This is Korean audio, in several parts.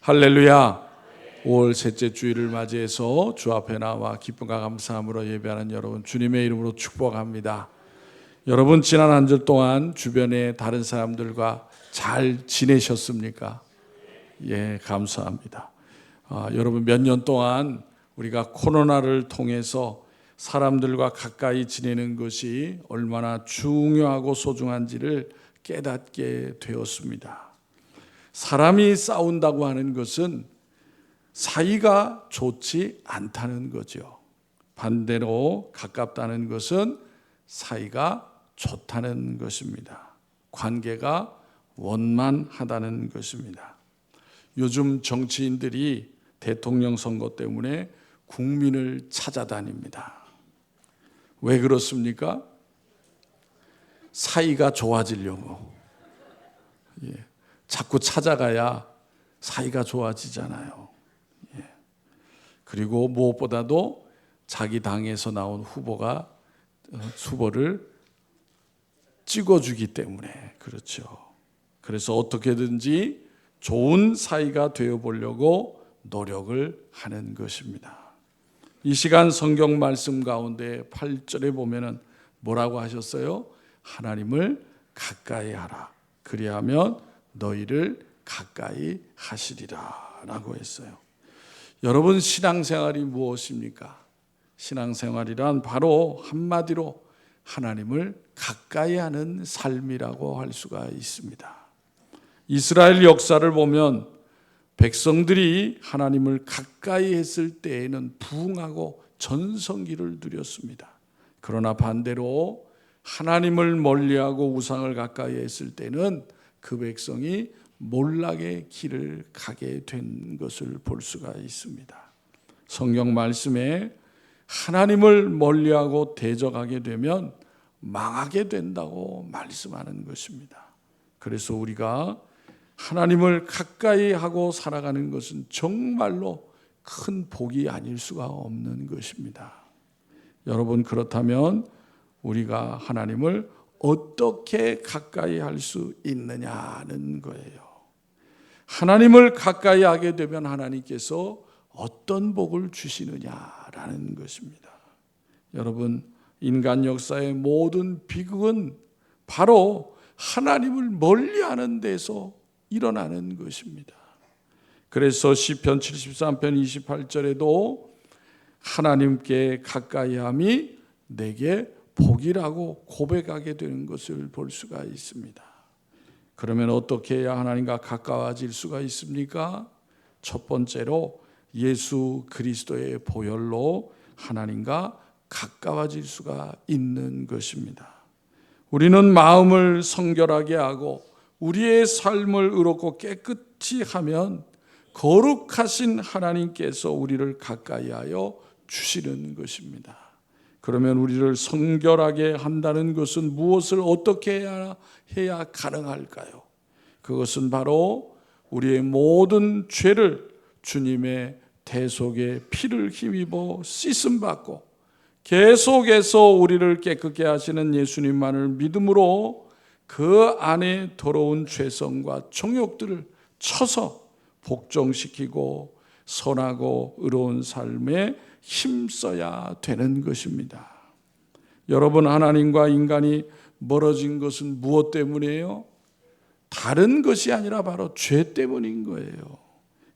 할렐루야. 5월 셋째 주일을 맞이해서 주 앞에 나와 기쁨과 감사함으로 예배하는 여러분 주님의 이름으로 축복합니다. 여러분 지난 한 주 동안 주변의 다른 사람들과 잘 지내셨습니까? 예, 감사합니다. 여러분 몇 년 동안 우리가 코로나를 통해서 사람들과 가까이 지내는 것이 얼마나 중요하고 소중한지를 깨닫게 되었습니다. 사람이 싸운다고 하는 것은 사이가 좋지 않다는 거죠. 반대로 가깝다는 것은 사이가 좋다는 것입니다. 관계가 원만하다는 것입니다. 요즘 정치인들이 대통령 선거 때문에 국민을 찾아다닙니다. 왜 그렇습니까? 사이가 좋아지려고. 자꾸 찾아가야 사이가 좋아지잖아요. 그리고 무엇보다도 자기 당에서 나온 후보를 찍어주기 때문에 그렇죠. 그래서 어떻게든지 좋은 사이가 되어보려고 노력을 하는 것입니다. 이 시간 성경 말씀 가운데 8절에 보면은 뭐라고 하셨어요? 하나님을 가까이 하라. 그리하면 너희를 가까이 하시리라 라고 했어요. 여러분 신앙생활이 무엇입니까? 신앙생활이란 바로 한마디로 하나님을 가까이 하는 삶이라고 할 수가 있습니다. 이스라엘 역사를 보면 백성들이 하나님을 가까이 했을 때에는 부흥하고 전성기를 누렸습니다. 그러나 반대로 하나님을 멀리하고 우상을 가까이 했을 때는 그 백성이 몰락의 길을 가게 된 것을 볼 수가 있습니다. 성경 말씀에 하나님을 멀리하고 대적하게 되면 망하게 된다고 말씀하는 것입니다. 그래서 우리가 하나님을 가까이 하고 살아가는 것은 정말로 큰 복이 아닐 수가 없는 것입니다. 여러분 그렇다면 우리가 하나님을 어떻게 가까이 할 수 있느냐는 거예요. 하나님을 가까이 하게 되면 하나님께서 어떤 복을 주시느냐라는 것입니다. 여러분 인간 역사의 모든 비극은 바로 하나님을 멀리하는 데서 일어나는 것입니다. 그래서 시편 73편 28절에도 하나님께 가까이함이 내게 복이라고 고백하게 되는 것을 볼 수가 있습니다. 그러면 어떻게 해야 하나님과 가까워질 수가 있습니까? 첫 번째로 예수 그리스도의 보혈로 하나님과 가까워질 수가 있는 것입니다. 우리는 마음을 성결하게 하고 우리의 삶을 의롭고 깨끗이 하면 거룩하신 하나님께서 우리를 가까이 하여 주시는 것입니다. 그러면 우리를 성결하게 한다는 것은 무엇을 어떻게 해야 가능할까요? 그것은 바로 우리의 모든 죄를 주님의 대속의 피를 힘입어 씻음받고 계속해서 우리를 깨끗게 하시는 예수님만을 믿음으로 그 안에 더러운 죄성과 정욕들을 쳐서 복종시키고 선하고 의로운 삶에 힘써야 되는 것입니다. 여러분 하나님과 인간이 멀어진 것은 무엇 때문이에요? 다른 것이 아니라 바로 죄 때문인 거예요.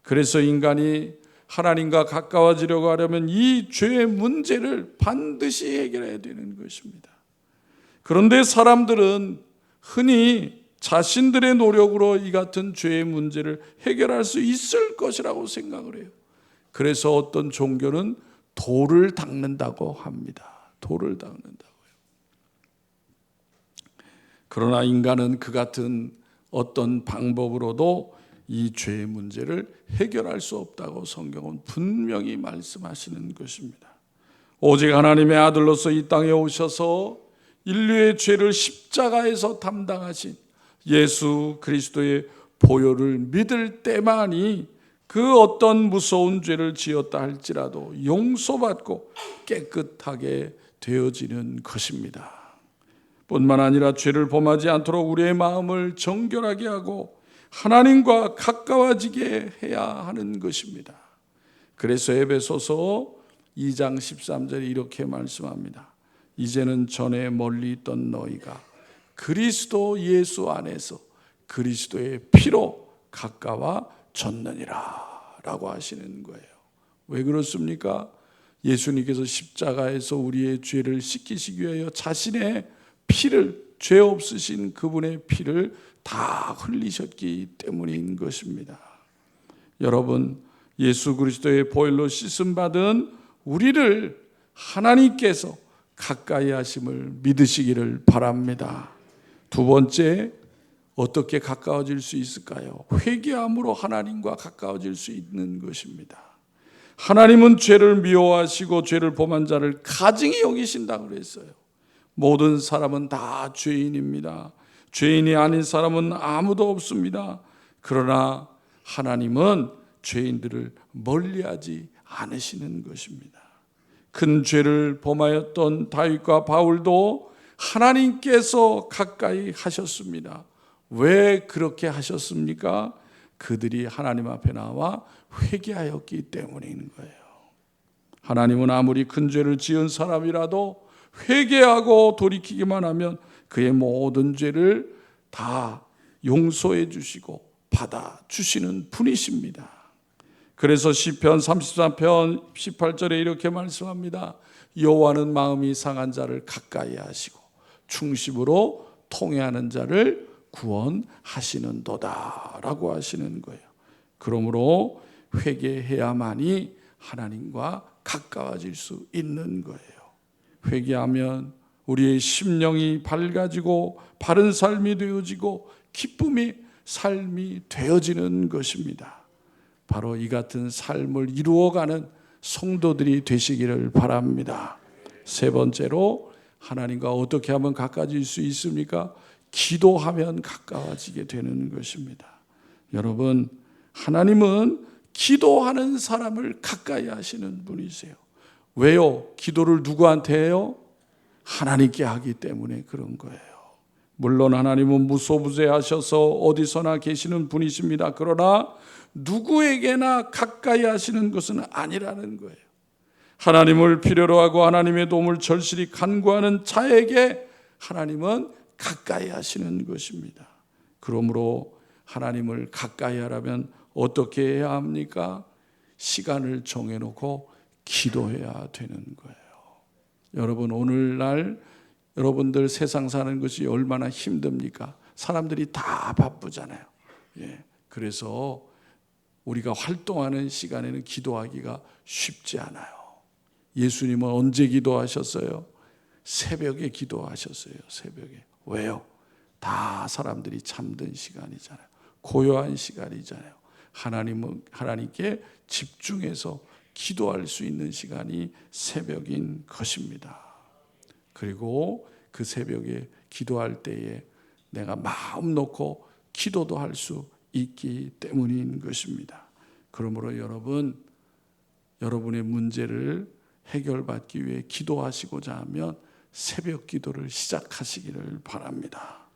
그래서 인간이 하나님과 가까워지려고 하려면 이 죄의 문제를 반드시 해결해야 되는 것입니다. 그런데 사람들은 흔히 자신들의 노력으로 이 같은 죄의 문제를 해결할 수 있을 것이라고 생각을 해요. 그래서 어떤 종교는 돌을 닦는다고 합니다. 돌을 닦는다고요. 그러나 인간은 그 같은 어떤 방법으로도 이 죄의 문제를 해결할 수 없다고 성경은 분명히 말씀하시는 것입니다. 오직 하나님의 아들로서 이 땅에 오셔서 인류의 죄를 십자가에서 담당하신 예수 그리스도의 보혈을 믿을 때만이 그 어떤 무서운 죄를 지었다 할지라도 용서받고 깨끗하게 되어지는 것입니다. 뿐만 아니라 죄를 범하지 않도록 우리의 마음을 정결하게 하고 하나님과 가까워지게 해야 하는 것입니다. 그래서 에베소서 2장 13절에 이렇게 말씀합니다. 이제는 전에 멀리 있던 너희가 그리스도 예수 안에서 그리스도의 피로 가까워졌느니라 라고 하시는 거예요. 왜 그렇습니까? 예수님께서 십자가에서 우리의 죄를 씻기시기 위하여 자신의 피를, 죄 없으신 그분의 피를 다 흘리셨기 때문인 것입니다. 여러분, 예수 그리스도의 보혈로 씻음 받은 우리를 하나님께서 가까이 하심을 믿으시기를 바랍니다. 두 번째, 어떻게 가까워질 수 있을까요? 회개함으로 하나님과 가까워질 수 있는 것입니다. 하나님은 죄를 미워하시고 죄를 범한 자를 가증히 여기신다고 그랬어요. 모든 사람은 다 죄인입니다. 죄인이 아닌 사람은 아무도 없습니다. 그러나 하나님은 죄인들을 멀리하지 않으시는 것입니다. 큰 죄를 범하였던 다윗과 바울도 하나님께서 가까이 하셨습니다. 왜 그렇게 하셨습니까? 그들이 하나님 앞에 나와 회개하였기 때문인 거예요. 하나님은 아무리 큰 죄를 지은 사람이라도 회개하고 돌이키기만 하면 그의 모든 죄를 다 용서해 주시고 받아주시는 분이십니다. 그래서 시편 33편 18절에 이렇게 말씀합니다. 여호와는 마음이 상한 자를 가까이 하시고 충심으로 통회하는 자를 구원하시는도다 라고 하시는 거예요. 그러므로 회개해야만이 하나님과 가까워질 수 있는 거예요. 회개하면 우리의 심령이 밝아지고 바른 삶이 되어지고 기쁨이 삶이 되어지는 것입니다. 바로 이 같은 삶을 이루어가는 성도들이 되시기를 바랍니다. 세 번째로 하나님과 어떻게 하면 가까워질 수 있습니까? 기도하면 가까워지게 되는 것입니다. 여러분, 하나님은 기도하는 사람을 가까이 하시는 분이세요. 왜요? 기도를 누구한테 해요? 하나님께 하기 때문에 그런 거예요. 물론 하나님은 무소부재하셔서 어디서나 계시는 분이십니다. 그러나 누구에게나 가까이 하시는 것은 아니라는 거예요. 하나님을 필요로 하고 하나님의 도움을 절실히 간구하는 자에게 하나님은 가까이 하시는 것입니다. 그러므로 하나님을 가까이 하려면 어떻게 해야 합니까? 시간을 정해놓고 기도해야 되는 거예요. 여러분, 오늘날 여러분들 세상 사는 것이 얼마나 힘듭니까? 사람들이 다 바쁘잖아요. 그래서 우리가 활동하는 시간에는 기도하기가 쉽지 않아요. 예수님은 언제 기도하셨어요? 새벽에 기도하셨어요. 새벽에. 왜요? 다 사람들이 잠든 시간이잖아요. 고요한 시간이잖아요. 하나님께 집중해서 기도할 수 있는 시간이 새벽인 것입니다. 그리고 그 새벽에 기도할 때에 내가 마음 놓고 기도도 할 수 있기 때문인 것입니다. 그러므로 여러분의 문제를 해결받기 위해 기도하시고자 하면 새벽 기도를 시작하시기를 바랍니다.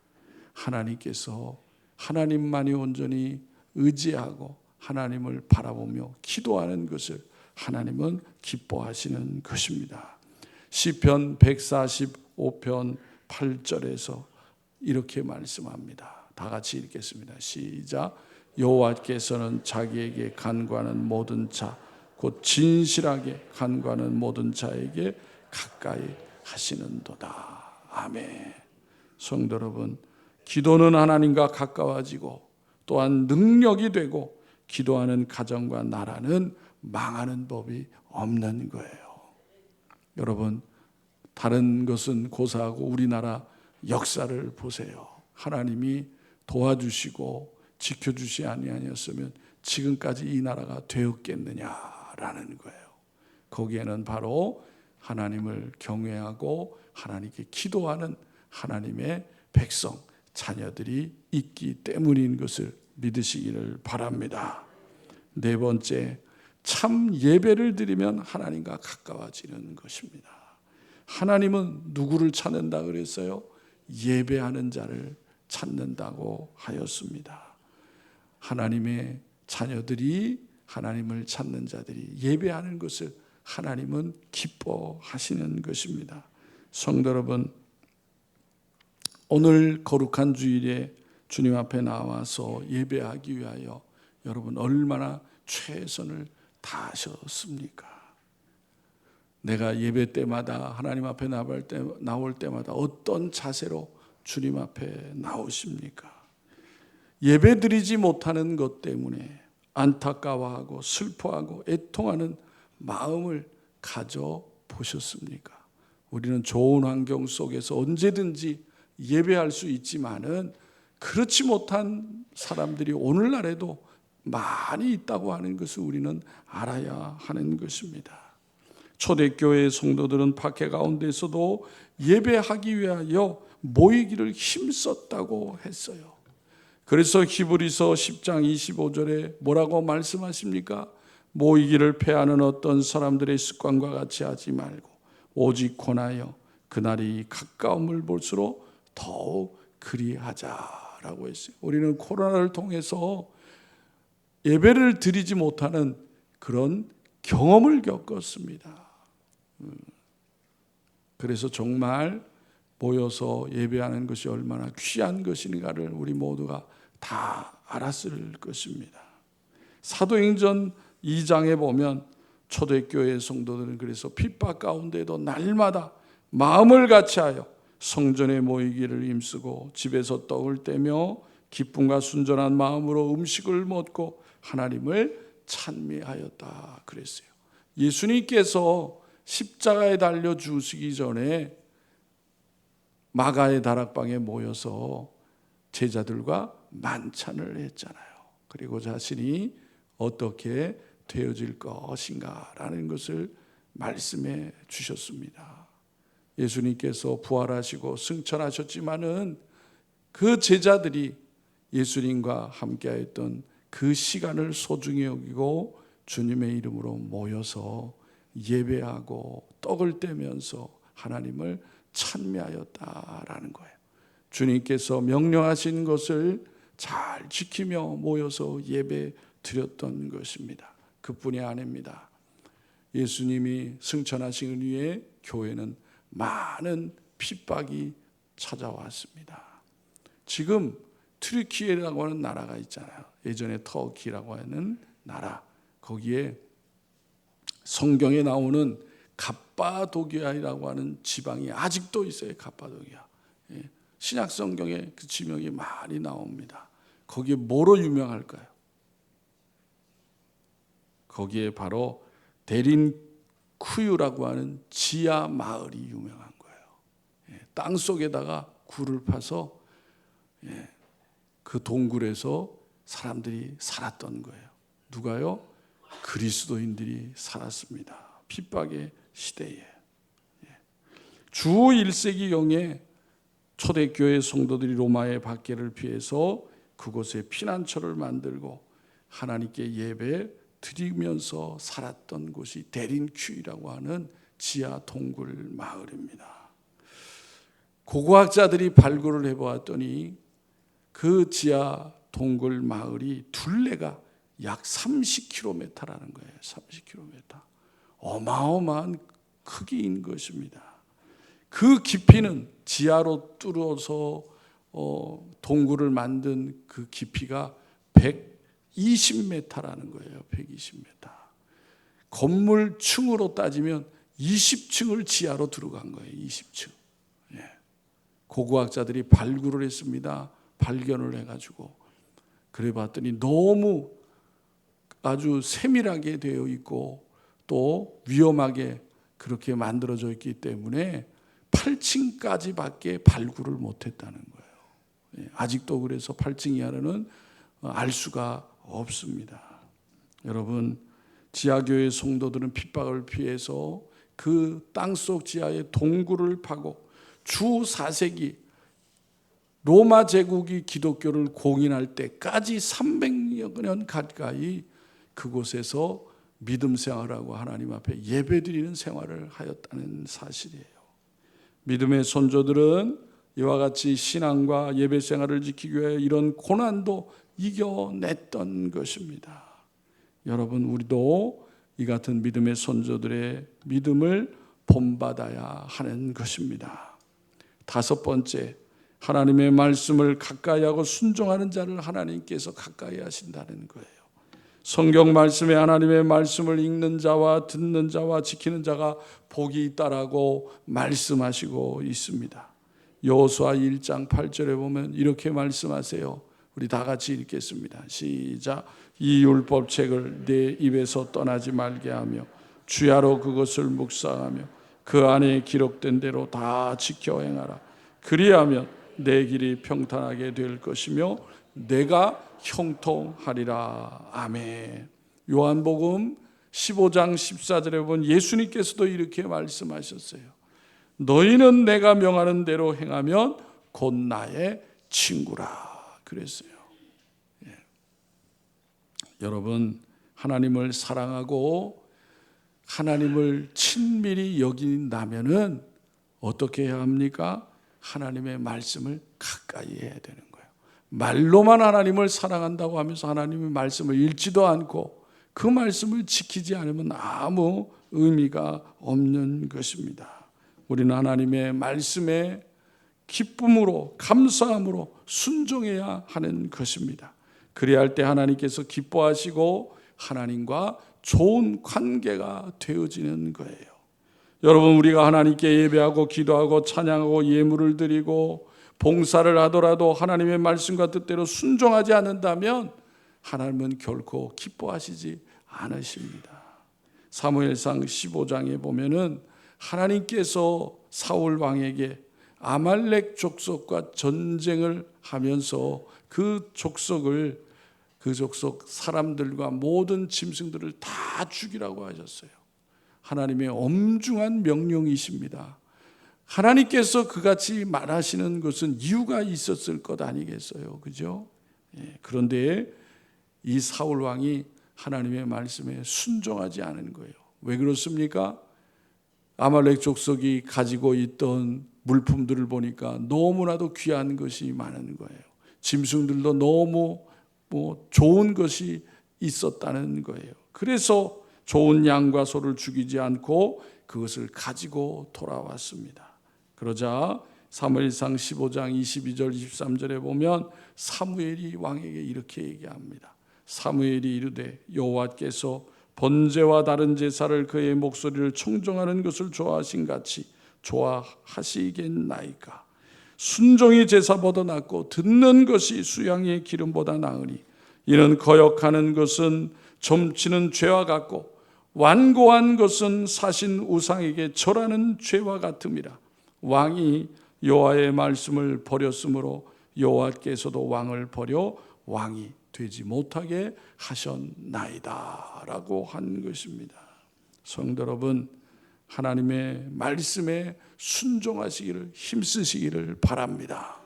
하나님께서 하나님만이 온전히 의지하고 하나님을 바라보며 기도하는 것을 하나님은 기뻐하시는 것입니다. 시편 145편 8절에서 이렇게 말씀합니다. 다 같이 읽겠습니다. 시작. 여호와께서는 자기에게 간구하는 모든 자, 곧 진실하게 간구하는 모든 자에게 가까이 하시는도다. 아멘. 성도 여러분, 기도는 하나님과 가까워지고 또한 능력이 되고 기도하는 가정과 나라는 망하는 법이 없는 거예요. 여러분, 다른 것은 고사하고 우리나라 역사를 보세요. 하나님이 도와주시고 지켜주시 아니하였으면 지금까지 이 나라가 되었겠느냐라는 거예요. 거기에는 바로 하나님을 경외하고 하나님께 기도하는 하나님의 백성, 자녀들이 있기 때문인 것을 믿으시기를 바랍니다. 네 번째, 참 예배를 드리면 하나님과 가까워지는 것입니다. 하나님은 누구를 찾는다 그랬어요? 예배하는 자를 찾는다고 하였습니다. 하나님의 자녀들이, 하나님을 찾는 자들이 예배하는 것을 하나님은 기뻐하시는 것입니다. 성도 여러분, 오늘 거룩한 주일에 주님 앞에 나와서 예배하기 위하여 여러분 얼마나 최선을 다하셨습니까? 내가 예배 때마다 하나님 앞에 나올 때마다 어떤 자세로 주님 앞에 나오십니까? 예배 드리지 못하는 것 때문에 안타까워하고 슬퍼하고 애통하는 마음을 가져보셨습니까? 우리는 좋은 환경 속에서 언제든지 예배할 수 있지만은 그렇지 못한 사람들이 오늘날에도 많이 있다고 하는 것을 우리는 알아야 하는 것입니다. 초대교회 성도들은 박해 가운데서도 예배하기 위하여 모이기를 힘썼다고 했어요. 그래서 히브리서 10장 25절에 뭐라고 말씀하십니까? 모이기를 패하는 어떤 사람들의 습관과 같이 하지 말고 오직 권하여 그날이 가까움을 볼수록 더욱 그리하자라고 했어요. 우리는 코로나를 통해서 예배를 드리지 못하는 그런 경험을 겪었습니다. 그래서 정말 모여서 예배하는 것이 얼마나 귀한 것인가를 우리 모두가 다 알았을 것입니다. 사도행전 2장에 보면 초대교회 성도들은 그래서 핍박 가운데도 날마다 마음을 같이하여 성전에 모이기를 힘쓰고 집에서 떡을 떼며 기쁨과 순전한 마음으로 음식을 먹고 하나님을 찬미하였다 그랬어요. 예수님께서 십자가에 달려 죽으시기 전에 마가의 다락방에 모여서 제자들과 만찬을 했잖아요. 그리고 자신이 어떻게 되어질 것인가라는 것을 말씀해 주셨습니다. 예수님께서 부활하시고 승천하셨지만은 그 제자들이 예수님과 함께했던 그 시간을 소중히 여기고 주님의 이름으로 모여서 예배하고 떡을 떼면서 하나님을 찬미하였다라는 거예요. 주님께서 명령하신 것을 잘 지키며 모여서 예배 드렸던 것입니다. 그뿐이 아닙니다. 예수님이 승천하신 후에 교회는 많은 핍박이 찾아왔습니다. 지금 트리키에라고 하는 나라가 있잖아요. 예전에 터키라고 하는 나라, 거기에 성경에 나오는 갑바도기아라고 하는 지방이 아직도 있어요. 갑바도기아. 신약 성경에 그 지명이 많이 나옵니다. 거기에 뭐로 유명할까요? 거기에 바로 데린쿠유라고 하는 지하 마을이 유명한 거예요. 땅 속에다가 굴을 파서 그 동굴에서 사람들이 살았던 거예요. 누가요? 그리스도인들이 살았습니다. 핍박의 시대에. 주 1세기경에 초대교회 성도들이 로마의 박해를 피해서 그곳에 피난처를 만들고 하나님께 예배 드리면서 살았던 곳이 데린큐이라고 하는 지하 동굴 마을입니다. 고고학자들이 발굴을 해보았더니 그 지하 동굴 마을이 둘레가 약 30km라는 거예요. 30km. 어마어마한 크기인 것입니다. 그 깊이는 지하로 뚫어서 동굴을 만든 그 깊이가 120m라는 거예요. 120m. 건물 층으로 따지면 20층을 지하로 들어간 거예요. 20층. 고고학자들이 발굴을 했습니다. 발견을 해가지고 그래 봤더니 너무 아주 세밀하게 되어 있고 또 위험하게 그렇게 만들어져 있기 때문에 8층까지밖에 발굴을 못했다는 거예요. 아직도 그래서 8층 이하로는 알 수가 없습니다. 여러분, 지하교회 성도들은 핍박을 피해서 그 땅속 지하에 동굴을 파고 주 4세기 로마 제국이 기독교를 공인할 때까지 300여 년 가까이 그곳에서 믿음 생활하고 하나님 앞에 예배드리는 생활을 하였다는 사실이에요. 믿음의 선조들은 이와 같이 신앙과 예배 생활을 지키기 위해 이런 고난도 이겨냈던 것입니다. 여러분, 우리도 이 같은 믿음의 선조들의 믿음을 본받아야 하는 것입니다. 다섯 번째, 하나님의 말씀을 가까이 하고 순종하는 자를 하나님께서 가까이 하신다는 거예요. 성경 말씀에 하나님의 말씀을 읽는 자와 듣는 자와 지키는 자가 복이 있다라고 말씀하시고 있습니다. 여호수아 1장 8절에 보면 이렇게 말씀하세요. 우리 다 같이 읽겠습니다. 시작. 이 율법책을 내 입에서 떠나지 말게 하며 주야로 그것을 묵상하며 그 안에 기록된 대로 다 지켜 행하라. 그리하면 내 길이 평탄하게 될 것이며 내가 형통하리라. 아멘. 요한복음 15장 14절에 보면 예수님께서도 이렇게 말씀하셨어요. 너희는 내가 명하는 대로 행하면 곧 나의 친구라 그랬어요. 예. 여러분, 하나님을 사랑하고 하나님을 친밀히 여긴다면은 어떻게 해야 합니까? 하나님의 말씀을 가까이 해야 되는 거예요. 말로만 하나님을 사랑한다고 하면서 하나님의 말씀을 읽지도 않고 그 말씀을 지키지 않으면 아무 의미가 없는 것입니다. 우리는 하나님의 말씀에 기쁨으로 감사함으로 순종해야 하는 것입니다. 그래야 할 때 하나님께서 기뻐하시고 하나님과 좋은 관계가 되어지는 거예요. 여러분, 우리가 하나님께 예배하고 기도하고 찬양하고 예물을 드리고 봉사를 하더라도 하나님의 말씀과 뜻대로 순종하지 않는다면 하나님은 결코 기뻐하시지 않으십니다. 사무엘상 15장에 보면은 하나님께서 사울 왕에게 아말렉 족속과 전쟁을 하면서 그 족속 사람들과 모든 짐승들을 다 죽이라고 하셨어요. 하나님의 엄중한 명령이십니다. 하나님께서 그같이 말하시는 것은 이유가 있었을 것 아니겠어요? 그죠? 예, 그런데 이 사울 왕이 하나님의 말씀에 순종하지 않은 거예요. 왜 그렇습니까? 아말렉 족속이 가지고 있던 물품들을 보니까 너무나도 귀한 것이 많은 거예요. 짐승들도 너무 좋은 것이 있었다는 거예요. 그래서 좋은 양과 소를 죽이지 않고 그것을 가지고 돌아왔습니다. 그러자 사무엘상 15장 22절 23절에 보면 사무엘이 왕에게 이렇게 얘기합니다. 사무엘이 이르되 여호와께서 번제와 다른 제사를 그의 목소리를 청종하는 것을 좋아하신 같이 좋아하시겠나이까. 순종이 제사보다 낫고 듣는 것이 수양의 기름보다 나으니 이는 거역하는 것은 점치는 죄와 같고 완고한 것은 사신 우상에게 절하는 죄와 같음이라. 왕이 여호와의 말씀을 버렸으므로 여호와께서도 왕을 버려 왕이 되지 못하게 하셨나이다 라고 한 것입니다. 성도 여러분, 하나님의 말씀에 순종하시기를 힘쓰시기를 바랍니다.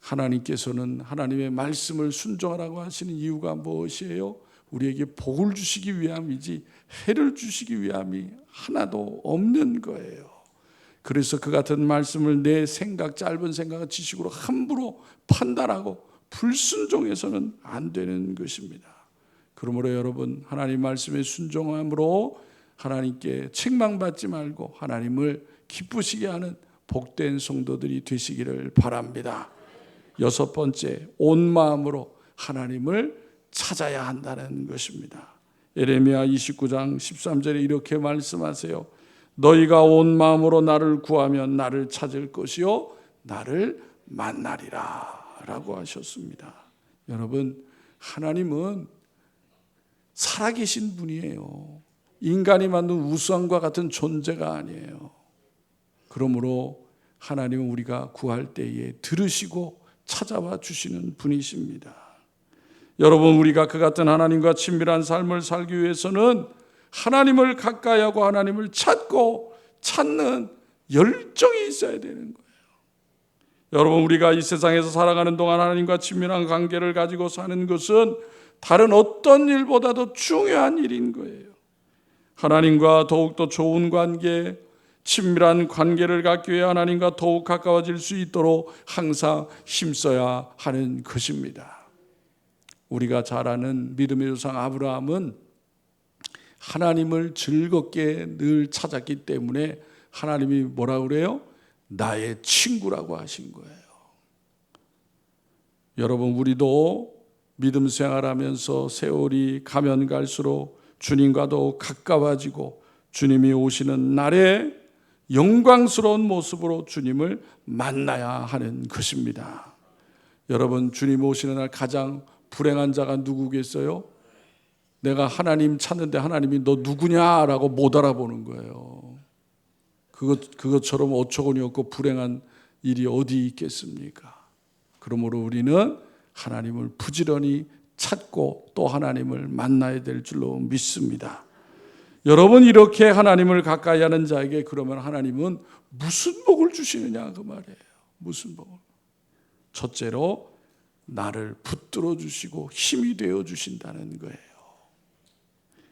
하나님께서는 하나님의 말씀을 순종하라고 하시는 이유가 무엇이에요? 우리에게 복을 주시기 위함이지 해를 주시기 위함이 하나도 없는 거예요. 그래서 그 같은 말씀을 내 생각, 짧은 생각과 지식으로 함부로 판단하고 불순종해서는 안 되는 것입니다. 그러므로 여러분, 하나님 말씀에 순종함으로 하나님께 책망받지 말고 하나님을 기쁘시게 하는 복된 성도들이 되시기를 바랍니다. 여섯 번째, 온 마음으로 하나님을 찾아야 한다는 것입니다. 예레미야 29장 13절에 이렇게 말씀하세요. 너희가 온 마음으로 나를 구하면 나를 찾을 것이요 나를 만나리라 라고 하셨습니다. 여러분, 하나님은 살아계신 분이에요. 인간이 만든 우상과 같은 존재가 아니에요. 그러므로 하나님은 우리가 구할 때에 들으시고 찾아와 주시는 분이십니다. 여러분, 우리가 그 같은 하나님과 친밀한 삶을 살기 위해서는 하나님을 가까이하고 하나님을 찾고 찾는 열정이 있어야 되는 거예요. 여러분, 우리가 이 세상에서 살아가는 동안 하나님과 친밀한 관계를 가지고 사는 것은 다른 어떤 일보다도 중요한 일인 거예요. 하나님과 더욱더 좋은 관계, 친밀한 관계를 갖기 위해 하나님과 더욱 가까워질 수 있도록 항상 힘써야 하는 것입니다. 우리가 잘 아는 믿음의 조상 아브라함은 하나님을 즐겁게 늘 찾았기 때문에 하나님이 뭐라고 그래요? 나의 친구라고 하신 거예요. 여러분, 우리도 믿음 생활하면서 세월이 가면 갈수록 주님과도 가까워지고 주님이 오시는 날에 영광스러운 모습으로 주님을 만나야 하는 것입니다. 여러분, 주님 오시는 날 가장 불행한 자가 누구겠어요? 내가 하나님 찾는데 하나님이 너 누구냐라고 못 알아보는 거예요. 그것처럼 어처구니 없고 불행한 일이 어디 있겠습니까? 그러므로 우리는 하나님을 부지런히 찾고 또 하나님을 만나야 될 줄로 믿습니다. 여러분, 이렇게 하나님을 가까이 하는 자에게 그러면 하나님은 무슨 복을 주시느냐 그 말이에요. 무슨 복을? 첫째로 나를 붙들어 주시고 힘이 되어 주신다는 거예요.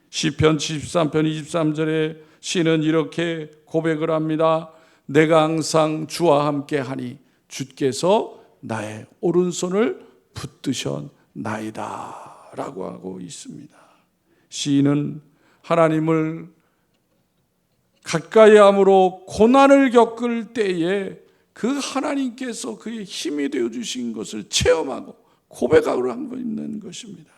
시편 73편 23절에 시는 이렇게 고백을 합니다. 내가 항상 주와 함께 하니 주께서 나의 오른손을 붙드셨나이다 라고 하고 있습니다. 시인은 하나님을 가까이 함으로 고난을 겪을 때에 그 하나님께서 그의 힘이 되어 주신 것을 체험하고 고백하고 하고 있는 것입니다.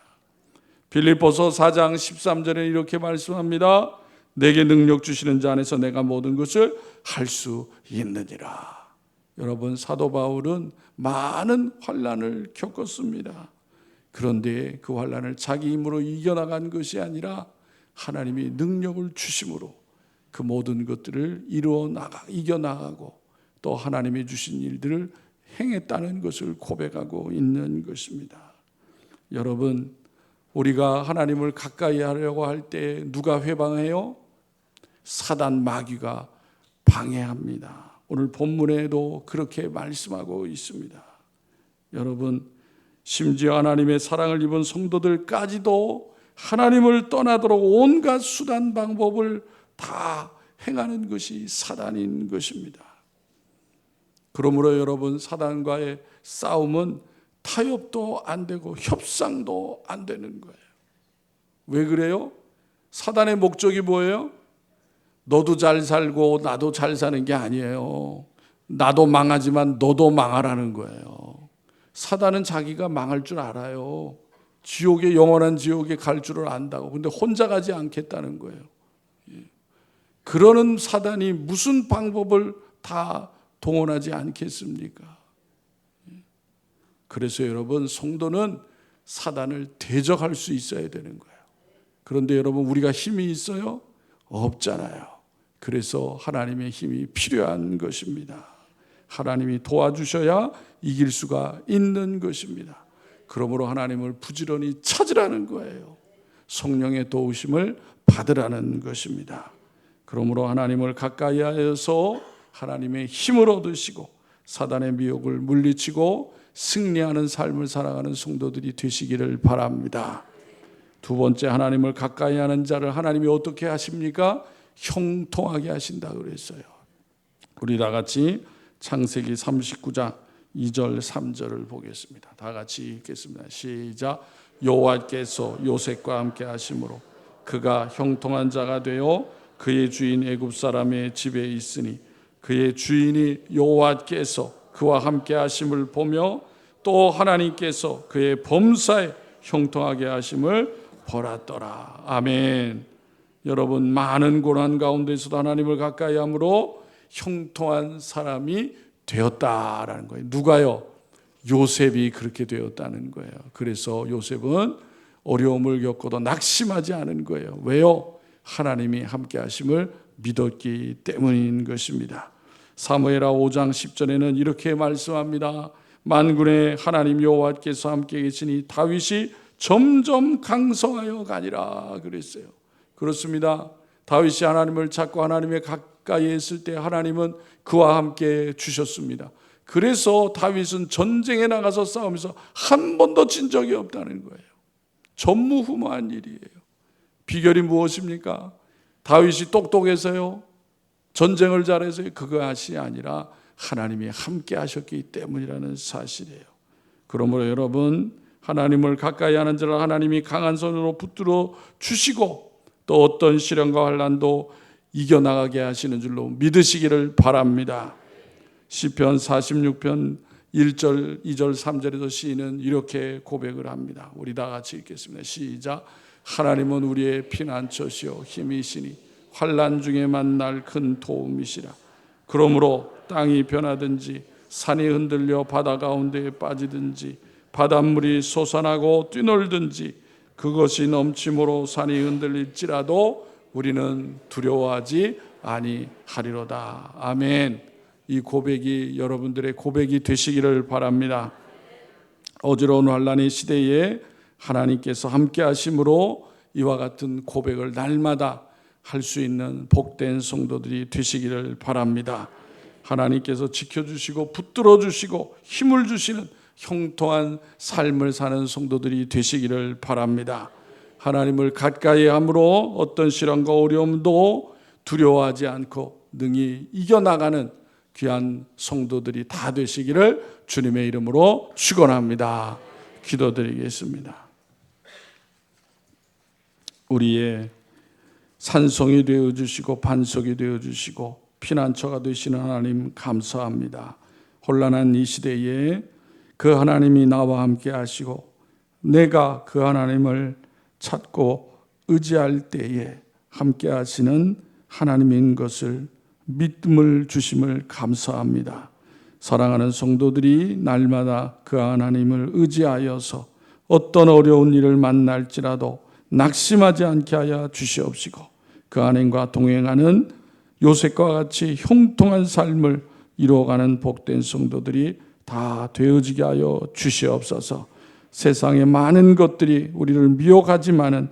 빌립보서 4장 13절에 이렇게 말씀합니다. 내게 능력 주시는 자 안에서 내가 모든 것을 할 수 있느니라. 여러분, 사도 바울은 많은 환난을 겪었습니다. 그런데 그 환난을 자기 힘으로 이겨나간 것이 아니라 하나님이 능력을 주심으로 그 모든 것들을 이겨나가고 또 하나님이 주신 일들을 행했다는 것을 고백하고 있는 것입니다. 여러분, 우리가 하나님을 가까이 하려고 할 때 누가 회방해요? 사단 마귀가 방해합니다. 오늘 본문에도 그렇게 말씀하고 있습니다. 여러분, 심지어 하나님의 사랑을 입은 성도들까지도 하나님을 떠나도록 온갖 수단 방법을 다 행하는 것이 사단인 것입니다. 그러므로 여러분, 사단과의 싸움은 타협도 안 되고 협상도 안 되는 거예요. 왜 그래요? 사단의 목적이 뭐예요? 너도 잘 살고 나도 잘 사는 게 아니에요. 나도 망하지만 너도 망하라는 거예요. 사단은 자기가 망할 줄 알아요. 영원한 지옥에 갈 줄을 안다고. 근데 혼자 가지 않겠다는 거예요. 그러는 사단이 무슨 방법을 다 동원하지 않겠습니까? 그래서 여러분, 성도는 사단을 대적할 수 있어야 되는 거예요. 그런데 여러분, 우리가 힘이 있어요? 없잖아요. 그래서 하나님의 힘이 필요한 것입니다. 하나님이 도와주셔야 이길 수가 있는 것입니다. 그러므로 하나님을 부지런히 찾으라는 거예요. 성령의 도우심을 받으라는 것입니다. 그러므로 하나님을 가까이 하여서 하나님의 힘을 얻으시고 사단의 미혹을 물리치고 승리하는 삶을 살아가는 성도들이 되시기를 바랍니다. 두 번째, 하나님을 가까이 하는 자를 하나님이 어떻게 하십니까? 형통하게 하신다 그랬어요. 우리 다 같이 창세기 39장 2절 3절을 보겠습니다. 다 같이 읽겠습니다. 시작. 여호와께서 요셉과 함께 하심으로 그가 형통한 자가 되어 그의 주인 애굽 사람의 집에 있으니 그의 주인이 여호와께서 그와 함께 하심을 보며 또 하나님께서 그의 범사에 형통하게 하심을 보았더라. 아멘. 여러분, 많은 고난 가운데서도 하나님을 가까이 함으로 형통한 사람이 되었다라는 거예요. 누가요? 요셉이 그렇게 되었다는 거예요. 그래서 요셉은 어려움을 겪어도 낙심하지 않은 거예요. 왜요? 하나님이 함께 하심을 믿었기 때문인 것입니다. 사무엘하 5장 10절에는 이렇게 말씀합니다. 만군의 하나님 여호와께서 함께 계시니 다윗이 점점 강성하여 가니라 그랬어요. 그렇습니다. 다윗이 하나님을 찾고 하나님의 가까이 했을 때 하나님은 그와 함께 주셨습니다. 그래서 다윗은 전쟁에 나가서 싸우면서 한 번도 진 적이 없다는 거예요. 전무후무한 일이에요. 비결이 무엇입니까? 다윗이 똑똑해서요? 전쟁을 잘해서 그것이 아니라 하나님이 함께 하셨기 때문이라는 사실이에요. 그러므로 여러분, 하나님을 가까이 하는 자를 하나님이 강한 손으로 붙들어 주시고 또 어떤 시련과 환난도 이겨나가게 하시는 줄로 믿으시기를 바랍니다. 시편 46편 1절, 2절, 3절에서 시인은 이렇게 고백을 합니다. 우리 다 같이 읽겠습니다. 시작. 하나님은 우리의 피난처시요 힘이시니 환난 중에 만날 큰 도움이시라. 그러므로 땅이 변하든지 산이 흔들려 바다 가운데에 빠지든지 바닷물이 솟아나고 뛰놀든지 그것이 넘침으로 산이 흔들릴지라도 우리는 두려워하지 아니하리로다. 아멘. 이 고백이 여러분들의 고백이 되시기를 바랍니다. 어지러운 환난의 시대에 하나님께서 함께 하심으로 이와 같은 고백을 날마다 할 수 있는 복된 성도들이 되시기를 바랍니다. 하나님께서 지켜주시고 붙들어 주시고 힘을 주시는 형통한 삶을 사는 성도들이 되시기를 바랍니다. 하나님을 가까이 함으로 어떤 시련과 어려움도 두려워하지 않고 능히 이겨나가는 귀한 성도들이 다 되시기를 주님의 이름으로 축원합니다. 기도드리겠습니다. 우리의 산성이 되어주시고 반석이 되어주시고 피난처가 되시는 하나님 감사합니다. 혼란한 이 시대에 그 하나님이 나와 함께 하시고 내가 그 하나님을 찾고 의지할 때에 함께 하시는 하나님인 것을 믿음을 주심을 감사합니다. 사랑하는 성도들이 날마다 그 하나님을 의지하여서 어떤 어려운 일을 만날지라도 낙심하지 않게 하여 주시옵시고 그 하나님과 동행하는 요셉과 같이 형통한 삶을 이루어가는 복된 성도들이 다 되어지게 하여 주시옵소서. 세상의 많은 것들이 우리를 미혹하지만은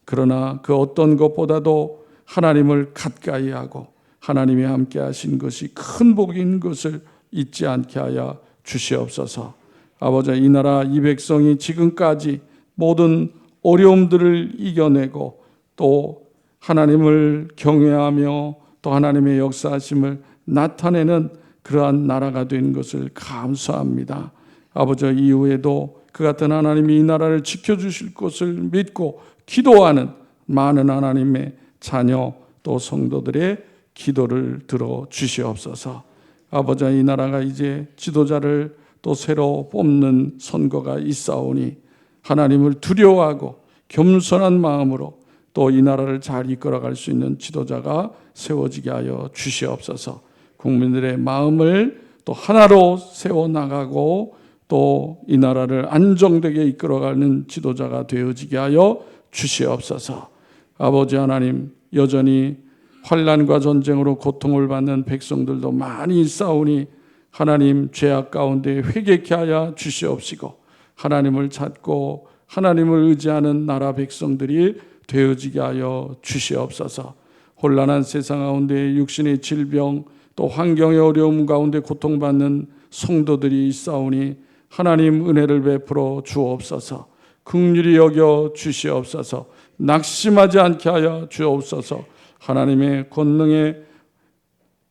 그러나 그 어떤 것보다도 하나님을 가까이 하고 하나님이 함께 하신 것이 큰 복인 것을 잊지 않게 하여 주시옵소서. 아버지, 이 나라 이 백성이 지금까지 모든 어려움들을 이겨내고 또 하나님을 경외하며 또 하나님의 역사하심을 나타내는 그러한 나라가 된 것을 감사합니다. 아버지, 이후에도 그 같은 하나님이 이 나라를 지켜주실 것을 믿고 기도하는 많은 하나님의 자녀 또 성도들의 기도를 들어 주시옵소서. 아버지, 이 나라가 이제 지도자를 또 새로 뽑는 선거가 있사오니 하나님을 두려워하고 겸손한 마음으로 또 이 나라를 잘 이끌어갈 수 있는 지도자가 세워지게 하여 주시옵소서. 국민들의 마음을 또 하나로 세워나가고 또 이 나라를 안정되게 이끌어가는 지도자가 되어지게 하여 주시옵소서. 아버지 하나님, 여전히 환난과 전쟁으로 고통을 받는 백성들도 많이 있사오니 하나님 죄악 가운데 회개케 하여 주시옵시고 하나님을 찾고 하나님을 의지하는 나라 백성들이 되어지게 하여 주시옵소서. 혼란한 세상 가운데 육신의 질병 또 환경의 어려움 가운데 고통받는 성도들이 있사오니 하나님 은혜를 베풀어 주옵소서. 긍휼히 여겨 주시옵소서. 낙심하지 않게 하여 주옵소서. 하나님의 권능의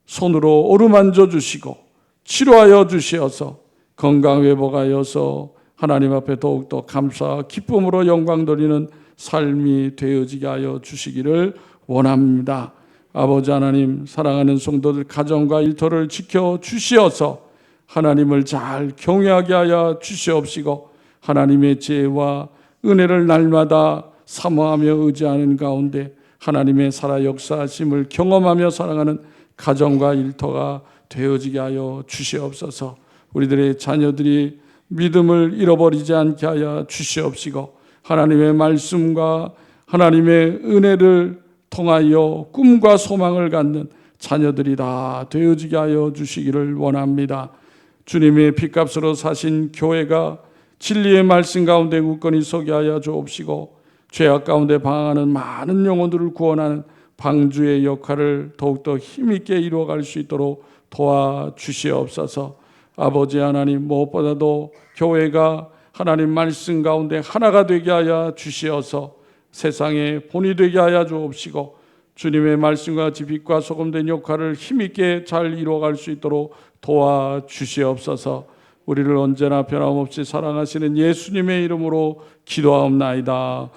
손으로 어루만져 주시고 치료하여 주시어서 건강 회복하여서 하나님 앞에 더욱더 감사 기쁨으로 영광 돌리는 삶이 되어지게 하여 주시기를 원합니다. 아버지 하나님, 사랑하는 성도들 가정과 일터를 지켜 주시어서 하나님을 잘 경외하게 하여 주시옵시고 하나님의 지혜와 은혜를 날마다 사모하며 의지하는 가운데 하나님의 살아 역사하심을 경험하며 살아가는 가정과 일터가 되어지게 하여 주시옵소서. 우리들의 자녀들이 믿음을 잃어버리지 않게 하여 주시옵시고 하나님의 말씀과 하나님의 은혜를 통하여 꿈과 소망을 갖는 자녀들이 다 되어지게 하여 주시기를 원합니다. 주님의 핏값으로 사신 교회가 진리의 말씀 가운데 굳건히 서게 하여 주옵시고 죄악 가운데 방황하는 많은 영혼들을 구원하는 방주의 역할을 더욱더 힘있게 이루어갈 수 있도록 도와주시옵소서. 아버지 하나님, 무엇보다도 교회가 하나님 말씀 가운데 하나가 되게 하여 주시어서 세상의 본이 되게 하여 주옵시고 주님의 말씀과 같이 빛과 소금 된 역할을 힘있게 잘 이루어갈 수 있도록 도와주시옵소서. 우리를 언제나 변함없이 사랑하시는 예수님의 이름으로 기도하옵나이다.